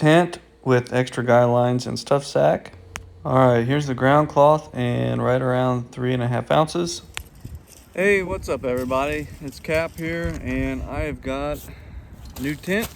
tent with extra guy lines and stuff sack. All right, here's the ground cloth and right around 3.5 ounces. Hey, what's up everybody? It's Cap here and I have got a new tent.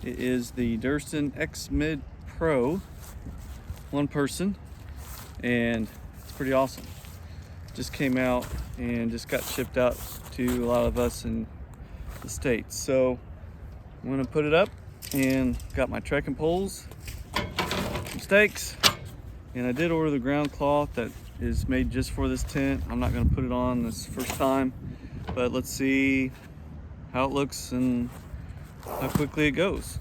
It is the Durston X Mid Pro, one person, and it's pretty awesome. Just came out and just got shipped out to a lot of us in the States. So I'm gonna put it up and got my trekking poles, some stakes, and I did order the ground cloth that is made just for this tent. I'm not gonna put it on this first time, but let's see how it looks and how quickly it goes.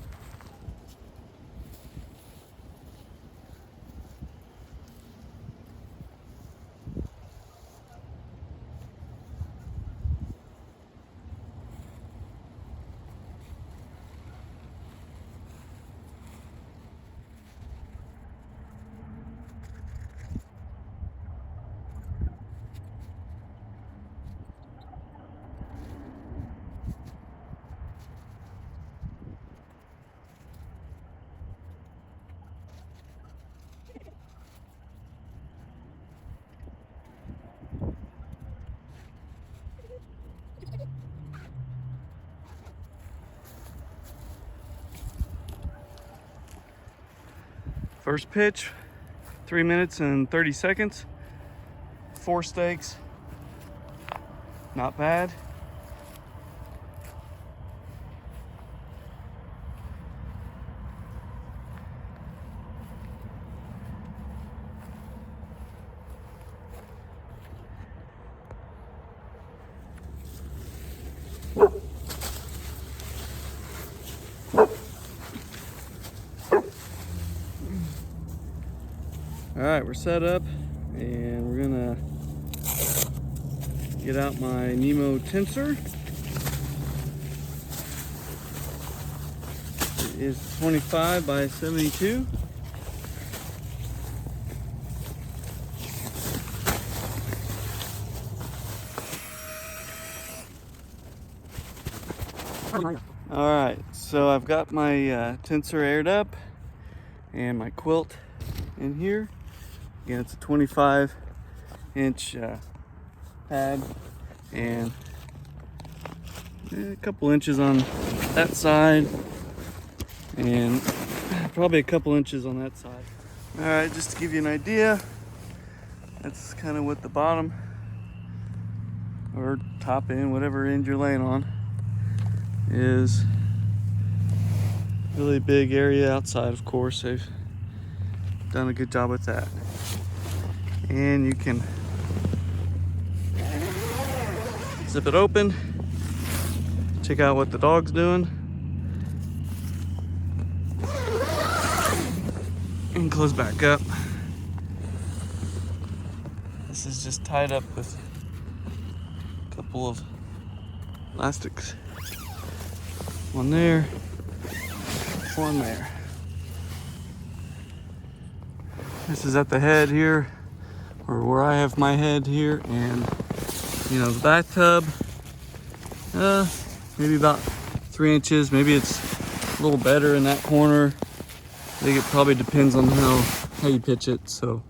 First pitch, 3 minutes and 30 seconds, 4 stakes, not bad. All right, we're set up and we're gonna get out my Nemo tensor. It is 25 by 72. All right, so I've got my tensor aired up and my quilt in here. Again, it's a 25-inch pad and a couple inches on that side and probably a couple inches on that side. All right, just to give you an idea, that's kind of what the bottom or top end, whatever end you're laying on, is. Really big area outside, of course. They've done a good job with that. And you can zip it open, check out what the dog's doing, and close back up. This is just tied up with a couple of elastics. One there, one there. This is at the head here, or where I have my head here, and you know, the bathtub, maybe about 3 inches. Maybe it's a little better in that corner. I think it probably depends on how you pitch it. So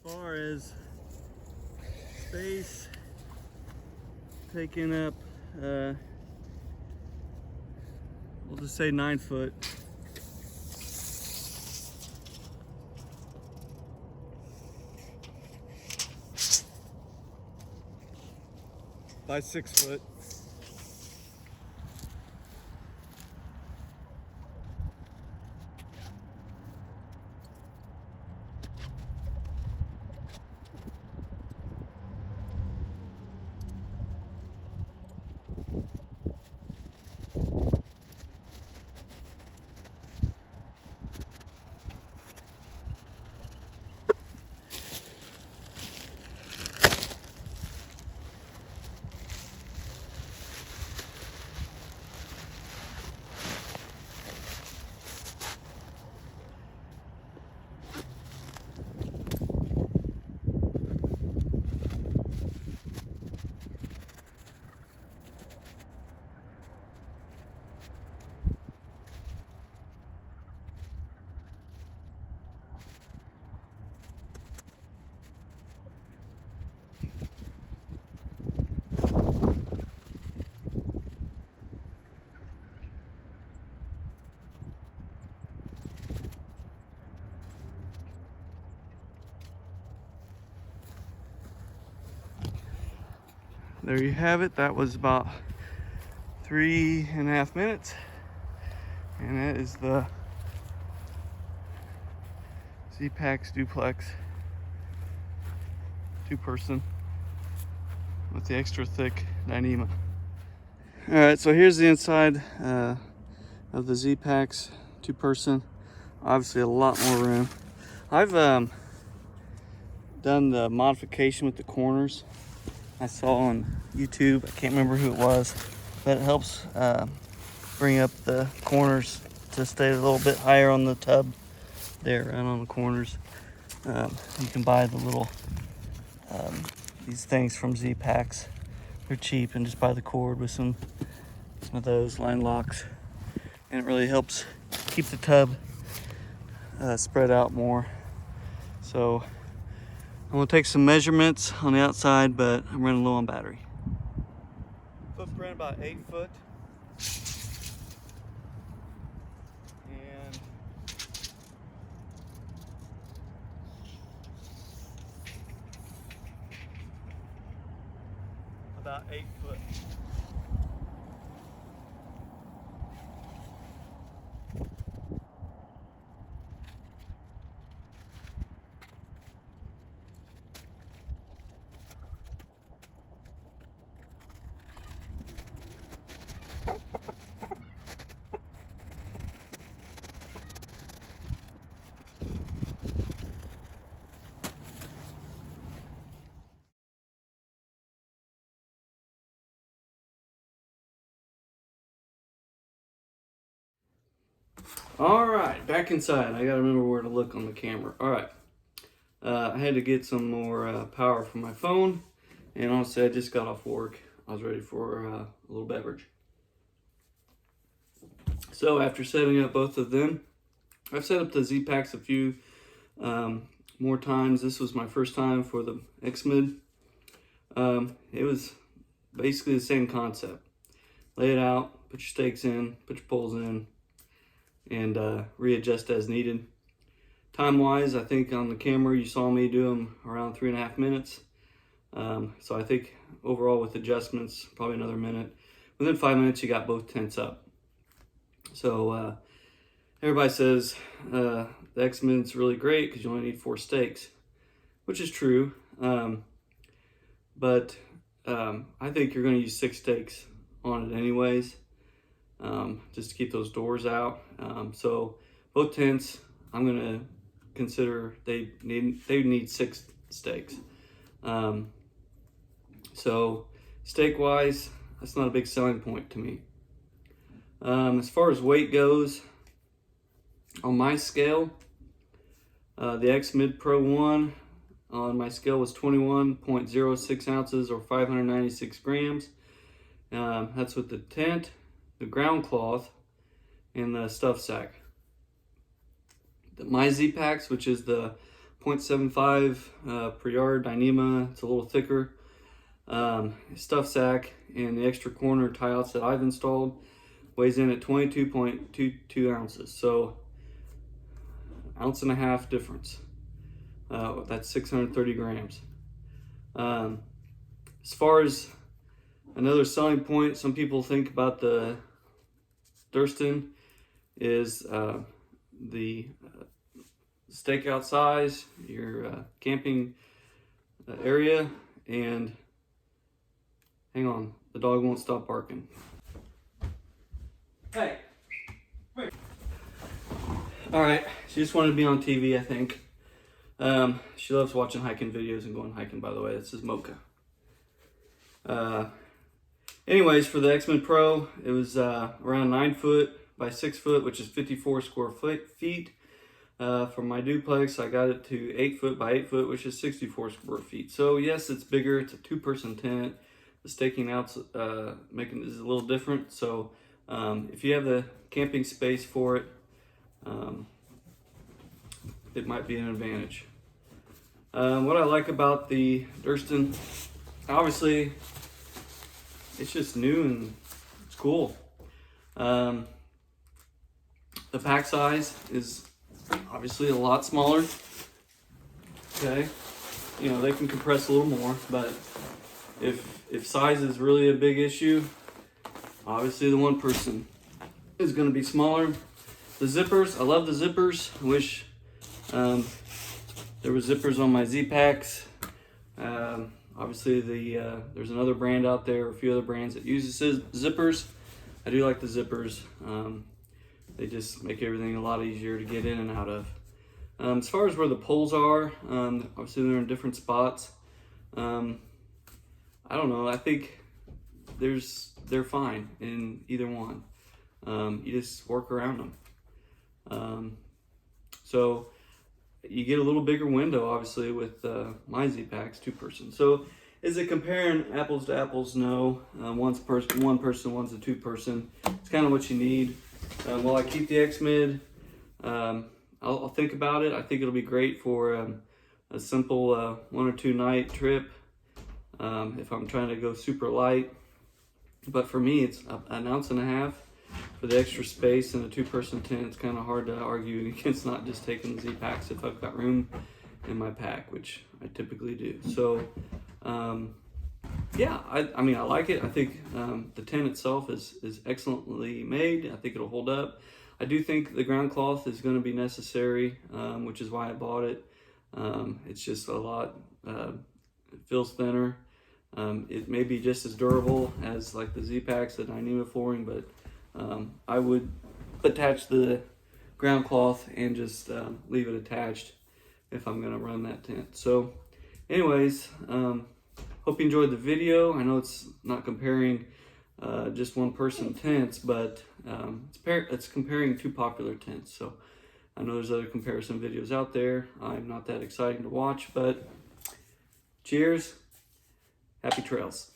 as far as space taking up, we'll just say 9 foot. By 6 foot. there you have it. That was about 3.5 minutes. And that is the Zpacks Duplex 2-person with the extra thick Dyneema. All right, so here's the inside of the Zpacks 2-person. Obviously a lot more room. I've done the modification with the corners. I saw on YouTube, I can't remember who it was, but it helps bring up the corners to stay a little bit higher on the tub there, right on the corners. You can buy the little these things from Zpacks. They're cheap, and just buy the cord with some of those line locks, and it really helps keep the tub spread out more. So I'm gonna take some measurements on the outside, but I'm running low on battery. Footprint about 8 foot. And about 8 foot. All right, back inside. I gotta remember where to look on the camera. All right, I had to get some more power from my phone, and honestly, I just got off work. I was ready for a little beverage. So after setting up both of them, I've set up the Zpacks a few more times. This was my first time for the X-Mid. It was basically the same concept. Lay it out, put your stakes in, put your poles in, and readjust as needed. Time-wise, I think on the camera you saw me do them around 3.5 minutes. So I think overall with adjustments, probably another minute. Within 5 minutes, you got both tents up. So everybody says the X-Mid's really great because you only need 4 stakes, which is true. But I think you're going to use 6 stakes on it anyways, just to keep those doors out. So both tents, I'm going to consider they need 6 stakes. So stake wise, that's not a big selling point to me. As far as weight goes, on my scale, the X-Mid Pro 1 on my scale was 21.06 ounces or 596 grams. That's with the tent, the ground cloth, and the stuff sack. My Zpacks, which is the 0.75 per yard Dyneema, it's a little thicker. Stuff sack and the extra corner tie outs that I've installed weighs in at 22.22 ounces. So 1.5 ounces difference. That's 630 grams. As far as another selling point, some people think about the Durston is the stakeout size, your camping area, and hang on, the dog won't stop barking. Hey, wait. All right, she just wanted to be on TV, I think. She loves watching hiking videos and going hiking, by the way. This is Mocha. Anyways, for the X-Mid Pro, it was around 9 foot by 6 foot, which is 54 square feet. For my duplex, I got it to 8 foot by 8 foot, which is 64 square feet. So yes, it's bigger. It's a 2-person tent. The staking out's making is a little different. So if you have the camping space for it, it might be an advantage. What I like about the Durston, obviously, it's just new and it's cool. The pack size is obviously a lot smaller. Okay, you know, they can compress a little more, but if size is really a big issue, obviously the one person is going to be smaller. The zippers, I love the zippers. I wish there were zippers on my Zpacks. Obviously there's another brand out there, a few other brands that uses zippers. I do like the zippers. They just make everything a lot easier to get in and out of. As far as where the poles are, obviously they're in different spots. I don't know, I think they're fine in either one. You just work around them. So you get a little bigger window, obviously, with my Zpacks 2-person. So is it comparing apples to apples? No. One's one person, one's a 2-person. It's kind of what you need. Will I keep the X-Mid? I'll think about it. I think it'll be great for a simple 1 or 2 night trip. If I'm trying to go super light. But for me, it's an 1.5 ounces for the extra space in a 2-person tent. It's kind of hard to argue against not just taking the Zpacks if I've got room in my pack, which I typically do. So yeah, I mean, I like it. I think the tent itself is excellently made. I think it'll hold up. I do think the ground cloth is going to be necessary, which is why I bought it. It's just a lot, it feels thinner. It may be just as durable as like the Zpacks, the Dyneema flooring, but I would attach the ground cloth and just leave it attached if I'm going to run that tent. So anyways, hope you enjoyed the video. I know it's not comparing just 1-person tents, but it's comparing 2 popular tents. So I know there's other comparison videos out there. I'm not that exciting to watch, but cheers. Happy trails.